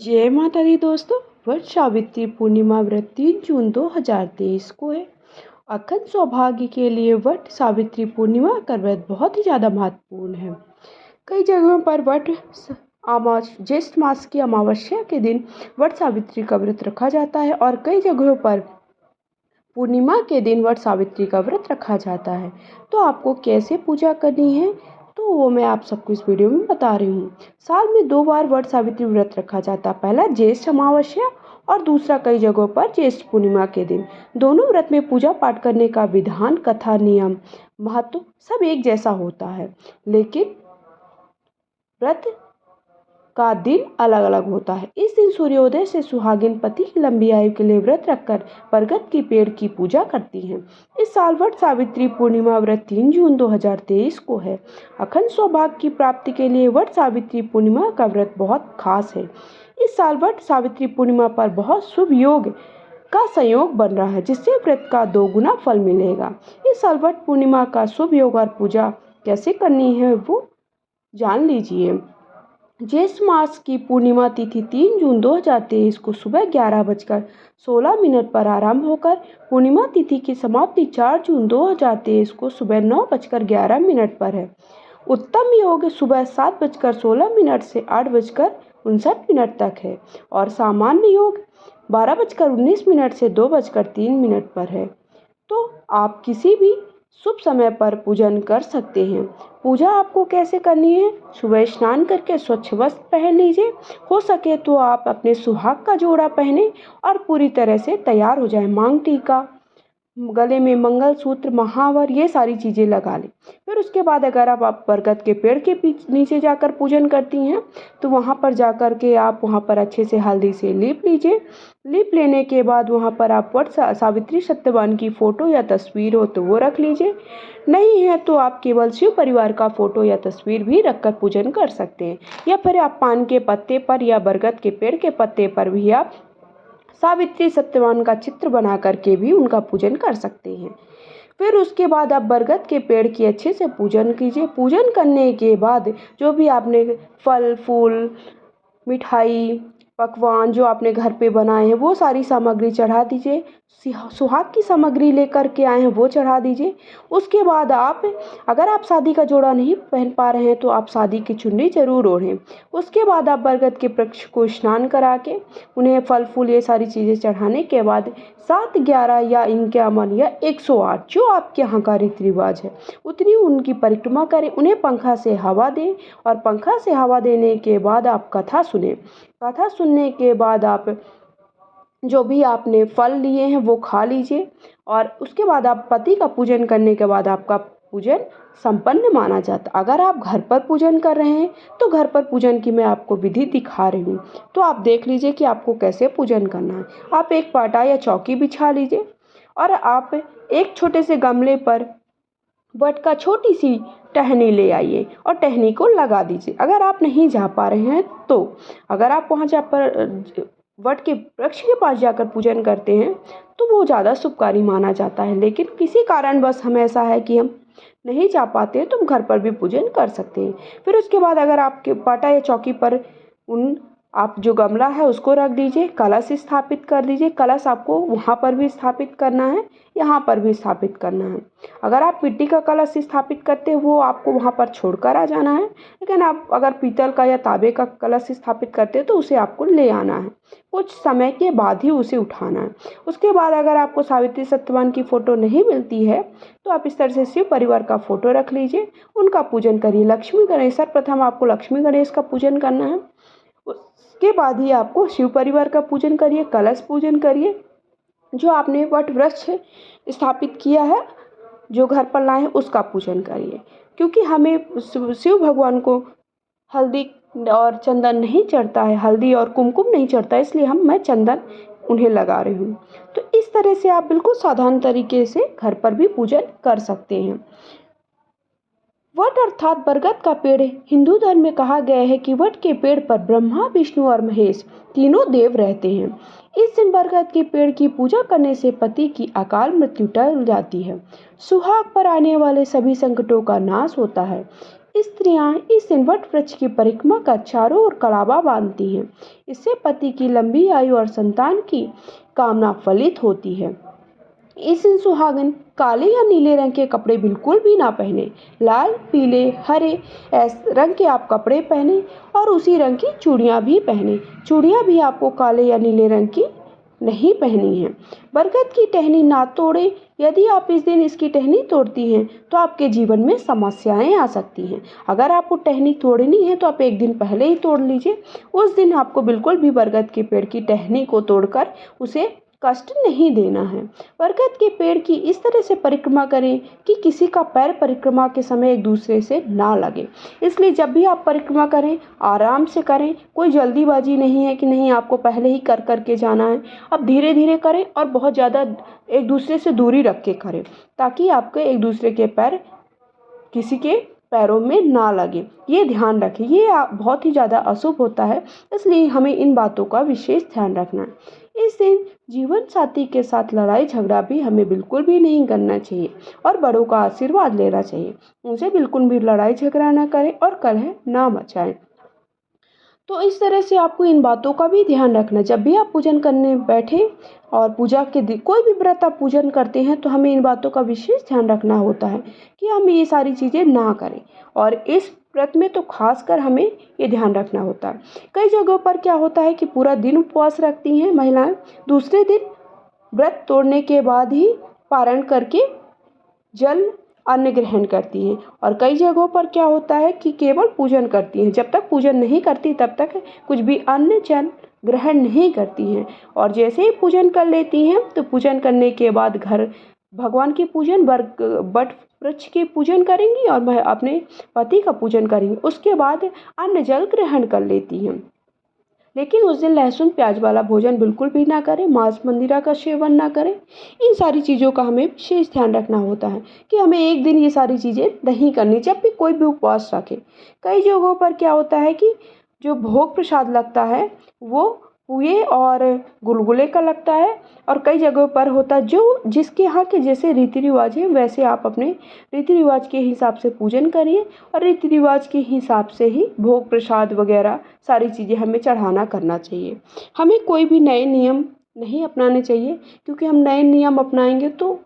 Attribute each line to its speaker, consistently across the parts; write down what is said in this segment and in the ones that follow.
Speaker 1: जय माता दी दोस्तों। वट सावित्री पूर्णिमा व्रत 3 जून 2023 को है। अखंड सौभाग्य के लिए वट सावित्री पूर्णिमा का व्रत बहुत ही ज़्यादा महत्वपूर्ण है। कई जगहों पर ज्येष्ठ मास की अमावस्या के दिन वट सावित्री का व्रत रखा जाता है और कई जगहों पर पूर्णिमा के दिन वट सावित्री का व्रत रखा जाता है। तो आपको कैसे पूजा करनी है तो वो मैं आप सबको इस वीडियो में बता रही हूँ। साल में 2 बार वट सावित्री व्रत रखा जाता है, पहला ज्येष्ठ अमावस्या और दूसरा कई जगहों पर ज्येष्ठ पूर्णिमा के दिन। दोनों व्रत में पूजा पाठ करने का विधान, कथा, नियम, महत्व सब एक जैसा होता है, लेकिन व्रत का दिन अलग अलग होता है। इस दिन सूर्योदय से सुहागिन पति की लंबी आयु के लिए व्रत रखकर बरगद की पेड़ की पूजा करती हैं। इस साल वट सावित्री पूर्णिमा व्रत 3 जून 2023 को है। अखंड सौभाग्य की प्राप्ति के लिए वट सावित्री पूर्णिमा का व्रत बहुत खास है। इस साल वट सावित्री पूर्णिमा पर बहुत शुभ योग का संयोग बन रहा है, जिससे व्रत का 2 गुना फल मिलेगा। इस साल वट पूर्णिमा का शुभ योग और पूजा कैसे करनी है वो जान लीजिए। ज्येष्ठ मास की पूर्णिमा तिथि 3 जून 2023 को सुबह 11:16 पर आरंभ होकर पूर्णिमा तिथि की समाप्ति 4 जून 2023 को सुबह 9:11 पर है। उत्तम योग सुबह 7:16 से 8:59 तक है और सामान्य योग 12:19 से 2:03 पर है। तो आप किसी भी शुभ समय पर पूजन कर सकते हैं। पूजा आपको कैसे करनी है? सुबह स्नान करके स्वच्छ वस्त्र पहन लीजिए। हो सके तो आप अपने सुहाग का जोड़ा पहने और पूरी तरह से तैयार हो जाए। मांग टीका, गले में मंगलसूत्र, महावर, ये सारी चीज़ें लगा लें। फिर उसके बाद अगर आप बरगद के पेड़ के नीचे जाकर पूजन करती हैं तो वहाँ पर जाकर के आप वहाँ पर अच्छे से हल्दी से लीप लीजिए। लीप लेने के बाद वहाँ पर आप वट सावित्री सत्यवान की फ़ोटो या तस्वीर हो तो वो रख लीजिए। नहीं है तो आप केवल शिव परिवार का फ़ोटो या तस्वीर भी रखकर पूजन कर सकते हैं, या फिर आप पान के पत्ते पर या बरगद के पेड़ के पत्ते पर भी आप सावित्री सत्यवान का चित्र बना करके भी उनका पूजन कर सकते हैं। फिर उसके बाद आप बरगद के पेड़ की अच्छे से पूजन कीजिए। पूजन करने के बाद जो भी आपने फल फूल, मिठाई, पकवान जो आपने घर पे बनाए हैं वो सारी सामग्री चढ़ा दीजिए। सुहाग की सामग्री लेकर के आए हैं वो चढ़ा दीजिए। उसके बाद आप अगर आप शादी का जोड़ा नहीं पहन पा रहे हैं तो आप शादी की चुन्नी जरूर ओढ़ें। उसके बाद आप बरगद के वृक्ष को स्नान करा के उन्हें फल फूल ये सारी चीज़ें चढ़ाने के बाद 7, 11 या 51 या 108 जो आपके यहाँ का रीति रिवाज है उतनी उनकी परिक्रमा करें। उन्हें पंखा से हवा दें और पंखा से हवा देने के बाद आप कथा सुने। कथा सुनने के बाद आप जो भी आपने फल लिए हैं वो खा लीजिए और उसके बाद आप पति का पूजन करने के बाद आपका पूजन संपन्न माना जाता। अगर आप घर पर पूजन कर रहे हैं तो घर पर पूजन की मैं आपको विधि दिखा रही हूँ, तो आप देख लीजिए कि आपको कैसे पूजन करना है। आप एक पाटा या चौकी बिछा लीजिए और आप एक छोटे से गमले पर वट का छोटी सी टहनी ले आइए और टहनी को लगा दीजिए। अगर आप नहीं जा पा रहे हैं तो अगर आप वहाँ जा पर वट के वृक्ष के पास जाकर पूजन करते हैं तो वो ज़्यादा शुभकारी माना जाता है, लेकिन किसी कारणवश हम ऐसा है कि हम नहीं जा पाते हैं तो हम घर पर भी पूजन कर सकते हैं। फिर उसके बाद अगर आपके पाटा या चौकी पर आप जो गमला है उसको रख दीजिए, कलश स्थापित कर दीजिए। कलश आपको वहाँ पर भी स्थापित करना है, यहाँ पर भी स्थापित करना है। अगर आप मिट्टी का कलश स्थापित करते हैं वो आपको वहाँ पर छोड़कर आ जाना है, लेकिन आप अगर पीतल का या तांबे का कलश स्थापित करते हैं तो उसे आपको ले आना है। कुछ समय के बाद ही उसे उठाना है। उसके बाद अगर आपको सावित्री सत्यवान की फ़ोटो नहीं मिलती है तो आप इस तरह से शिव परिवार का फ़ोटो रख लीजिए, उनका पूजन करिए। लक्ष्मी गणेश, सर्वप्रथम आपको लक्ष्मी गणेश का पूजन करना है। उसके बाद ही आपको शिव परिवार का पूजन करिए, कलश पूजन करिए। जो आपने वट वृक्ष स्थापित किया है, जो घर पर लाए हैं उसका पूजन करिए, क्योंकि हमें शिव भगवान को हल्दी और चंदन नहीं चढ़ता है, हल्दी और कुमकुम नहीं चढ़ता है, इसलिए मैं चंदन उन्हें लगा रही हूँ। तो इस तरह से आप बिल्कुल साधारण तरीके से घर पर भी पूजन कर सकते हैं। वट अर्थात बरगद का पेड़ हिंदू धर्म में कहा गया है कि वट के पेड़ पर ब्रह्मा, विष्णु और महेश तीनों देव रहते हैं। इस दिन बरगद के पेड़ की पूजा करने से पति की अकाल मृत्यु टल जाती है। सुहाग पर आने वाले सभी संकटों का नाश होता है। स्त्रियां इस दिन वट वृक्ष की परिक्रमा कर चारों ओर कड़ाबा बांधती हैं। इससे पति की लंबी आयु और संतान की कामना फलित होती है। इस दिन सुहागन काले या नीले रंग के कपड़े बिल्कुल भी ना पहने। लाल, पीले, हरे ऐसे रंग के आप कपड़े पहने और उसी रंग की चूड़ियाँ भी पहने। चूड़ियाँ भी आपको काले या नीले रंग की नहीं पहनी है। बरगद की टहनी ना तोड़े। यदि आप इस दिन इसकी टहनी तोड़ती हैं तो आपके जीवन में समस्याएं आ सकती हैं। अगर आपको टहनी तोड़नी है तो आप एक दिन पहले ही तोड़ लीजिए। उस दिन आपको बिल्कुल भी बरगद के पेड़ की टहनी को तोड़कर उसे कष्ट नहीं देना है। बरगद के पेड़ की इस तरह से परिक्रमा करें कि किसी का पैर परिक्रमा के समय एक दूसरे से ना लगे। इसलिए जब भी आप परिक्रमा करें आराम से करें। कोई जल्दीबाजी नहीं है कि नहीं आपको पहले ही कर करके जाना है। आप धीरे धीरे करें और बहुत ज़्यादा एक दूसरे से दूरी रख के करें, ताकि आपके एक दूसरे के पैर किसी के पैरों में ना लगे। ये ध्यान रखें, ये बहुत ही ज़्यादा अशुभ होता है, इसलिए हमें इन बातों का विशेष ध्यान रखना है। इस दिन जीवन साथी के साथ लड़ाई झगड़ा भी हमें बिल्कुल भी नहीं करना चाहिए और बड़ों का आशीर्वाद लेना चाहिए। उनसे बिल्कुल भी लड़ाई झगड़ा ना करें और कलह ना मचाएं। तो इस तरह से आपको इन बातों का भी ध्यान रखना। जब भी आप पूजन करने बैठे और पूजा के दिन कोई भी व्रत आप पूजन करते हैं तो हमें इन बातों का विशेष ध्यान रखना होता है कि हम ये सारी चीज़ें ना करें। और इस व्रत में तो खासकर हमें ये ध्यान रखना होता है। कई जगहों पर क्या होता है कि पूरा दिन उपवास रखती हैं महिलाएं, दूसरे दिन व्रत तोड़ने के बाद ही पारण करके जल अन्न ग्रहण करती हैं। और कई जगहों पर क्या होता है कि केवल पूजन करती हैं, जब तक पूजन नहीं करती तब तक कुछ भी अन्न जल ग्रहण नहीं करती हैं। और जैसे ही पूजन कर लेती हैं तो पूजन करने के बाद घर भगवान की पूजन वट वृक्ष की पूजन करेंगी और वह अपने पति का पूजन करेंगी। उसके बाद अन्न जल ग्रहण कर लेती हैं। लेकिन उस दिन लहसुन प्याज वाला भोजन बिल्कुल भी ना करें, मांस मंदिरा का सेवन ना करें। इन सारी चीज़ों का हमें विशेष ध्यान रखना होता है कि हमें एक दिन ये सारी चीज़ें नहीं करनी जब भी कोई भी उपवास रखे। कई जगहों पर क्या होता है कि जो भोग प्रसाद लगता है वो पुए और गुलगुले का लगता है। और कई जगहों पर होता है जो जिसके यहाँ के जैसे रीति रिवाज है वैसे आप अपने रीति रिवाज के हिसाब से पूजन करिए और रीति रिवाज के हिसाब से ही भोग प्रसाद वगैरह सारी चीज़ें हमें चढ़ाना करना चाहिए। हमें कोई भी नए नियम नहीं अपनाने चाहिए, क्योंकि हम नए नियम अपनाएंगे तो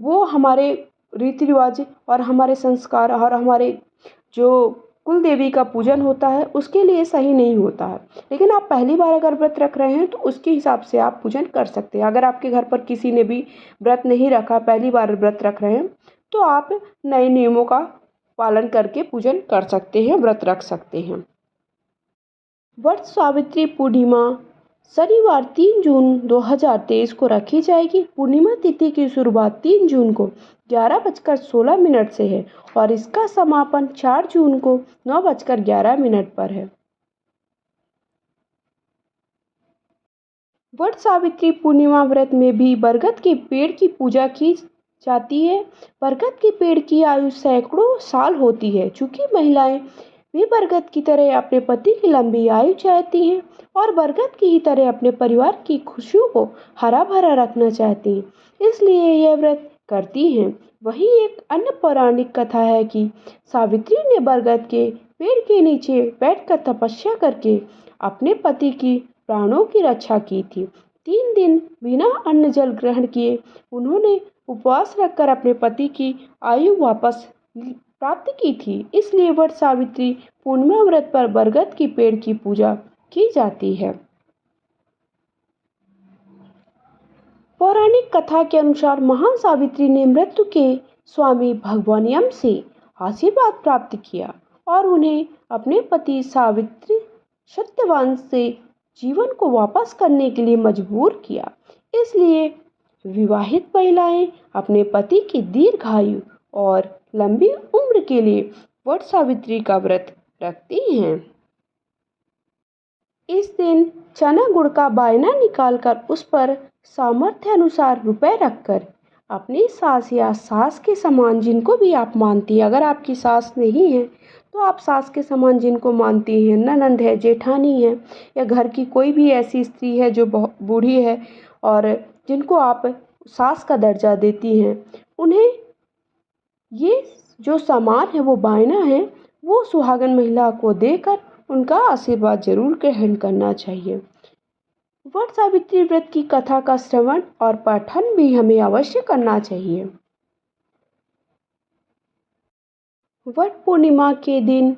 Speaker 1: वो हमारे रीति रिवाज और हमारे संस्कार और हमारे जो कुल देवी का पूजन होता है उसके लिए सही नहीं होता है। लेकिन आप पहली बार अगर व्रत रख रहे हैं तो उसके हिसाब से आप पूजन कर सकते हैं। अगर आपके घर पर किसी ने भी व्रत नहीं रखा, पहली बार व्रत रख रहे हैं, तो आप नए नियमों का पालन करके पूजन कर सकते हैं, व्रत रख सकते हैं। वट सावित्री पूर्णिमा शनिवार 3 जून 2023 को रखी जाएगी। पूर्णिमा तिथि की शुरुआत 3 जून को 11:16 से है और इसका समापन 4 जून को 9:11 पर है। वट सावित्री पूर्णिमा व्रत में भी बरगद के पेड़ की पूजा की जाती है। बरगद के पेड़ की आयु सैकड़ों साल होती है। चूंकि महिलाएं भी बरगद की तरह अपने पति की लंबी आयु चाहती हैं और बरगद की ही तरह अपने परिवार की खुशियों को हरा भरा रखना चाहती हैं, इसलिए यह व्रत करती हैं। वहीं एक अन्य पौराणिक कथा है कि सावित्री ने बरगद के पेड़ के नीचे बैठकर तपस्या करके अपने पति की प्राणों की रक्षा की थी। 3 दिन बिना अन्न जल ग्रहण किए उन्होंने उपवास रखकर अपने पति की आयु वापस प्राप्त की थी। इसलिए वट सावित्री पूर्णिमा व्रत पर बरगद की पेड़ की पूजा की जाती है। पौराणिक कथा के अनुसार महान सावित्री ने मृत्यु के स्वामी भगवान यम से आशीर्वाद प्राप्त किया और उन्हें अपने पति सावित्री सत्यवान से जीवन को वापस करने के लिए मजबूर किया। इसलिए विवाहित महिलाएं अपने पति की दीर्घायु और लंबी उम्र के लिए वट सावित्री का व्रत रखती हैं। इस दिन चना गुड़ का बायना निकालकर उस पर सामर्थ्य अनुसार रुपए रखकर अपनी सास या सास के समान जिनको भी आप मानती हैं, अगर आपकी सास नहीं है तो आप सास के समान जिनको मानती हैं, ननंद है, जेठानी है या घर की कोई भी ऐसी स्त्री है जो बहुत बूढ़ी है और जिनको आप सास का दर्जा देती हैं, उन्हें ये जो सामान है वो बायना है वो सुहागन महिला को देकर उनका आशीर्वाद जरूर ग्रहण करना चाहिए। वट सावित्री व्रत की कथा का श्रवण और पठन भी हमें अवश्य करना चाहिए। वट पूर्णिमा के दिन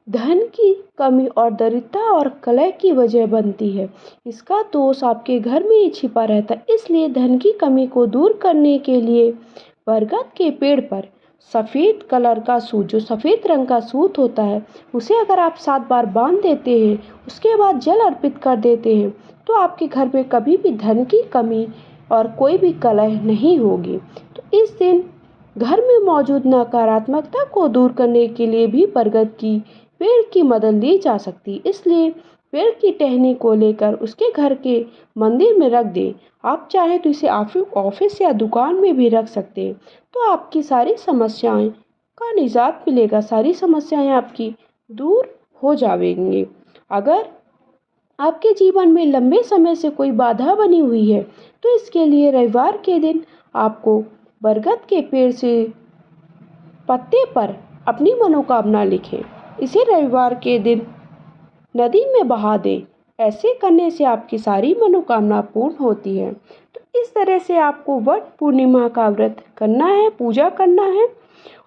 Speaker 1: धन की कमी और दरिद्रता और कलह की वजह बनती है। इसका दोष आपके घर में ही छिपा रहता है। इसलिए धन की कमी को दूर करने के लिए बरगद के पेड़ पर सफ़ेद कलर का सूत, जो सफ़ेद रंग का सूत होता है, उसे अगर आप 7 बार बांध देते हैं, उसके बाद जल अर्पित कर देते हैं, तो आपके घर में कभी भी धन की कमी और कोई भी कलह नहीं होगी। तो इस दिन घर में मौजूद नकारात्मकता को दूर करने के लिए भी बरगद की पेड़ की मदद ली जा सकती। इसलिए पेड़ की टहनी को लेकर उसके घर के मंदिर में रख दें। आप चाहे तो इसे ऑफिस या दुकान में भी रख सकते हैं। तो आपकी सारी समस्याएं का निजात मिलेगा, सारी समस्याएं आपकी दूर हो जाएंगी। अगर आपके जीवन में लंबे समय से कोई बाधा बनी हुई है तो इसके लिए रविवार के दिन आपको बरगद के पेड़ से पत्ते पर अपनी मनोकामना लिखें। इसे रविवार के दिन नदी में बहा दें। ऐसे करने से आपकी सारी मनोकामना पूर्ण होती है। तो इस तरह से आपको वट पूर्णिमा का व्रत करना है, पूजा करना है,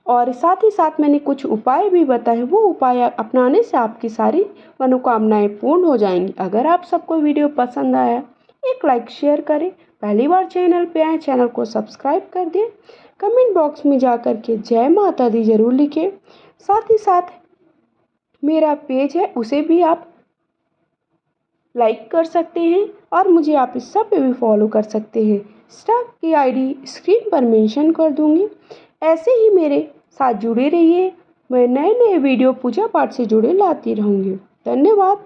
Speaker 1: और साथ ही साथ मैंने कुछ उपाय भी बताए। वो उपाय अपनाने से आपकी सारी मनोकामनाएं पूर्ण हो जाएंगी। अगर आप सबको वीडियो पसंद आया, एक लाइक शेयर करें। पहली बार चैनल पे आए, चैनल को सब्सक्राइब कर दें। कमेंट बॉक्स में जा कर के जय माता दी जरूर लिखें। साथ ही साथ मेरा पेज है, उसे भी आप लाइक कर सकते हैं और मुझे आप इस सब पे भी फॉलो कर सकते हैं। इंस्टा की आईडी स्क्रीन पर मेंशन कर दूंगी। ऐसे ही मेरे साथ जुड़े रहिए। मैं नए नए वीडियो पूजा पाठ से जुड़े लाती रहूँगी। धन्यवाद।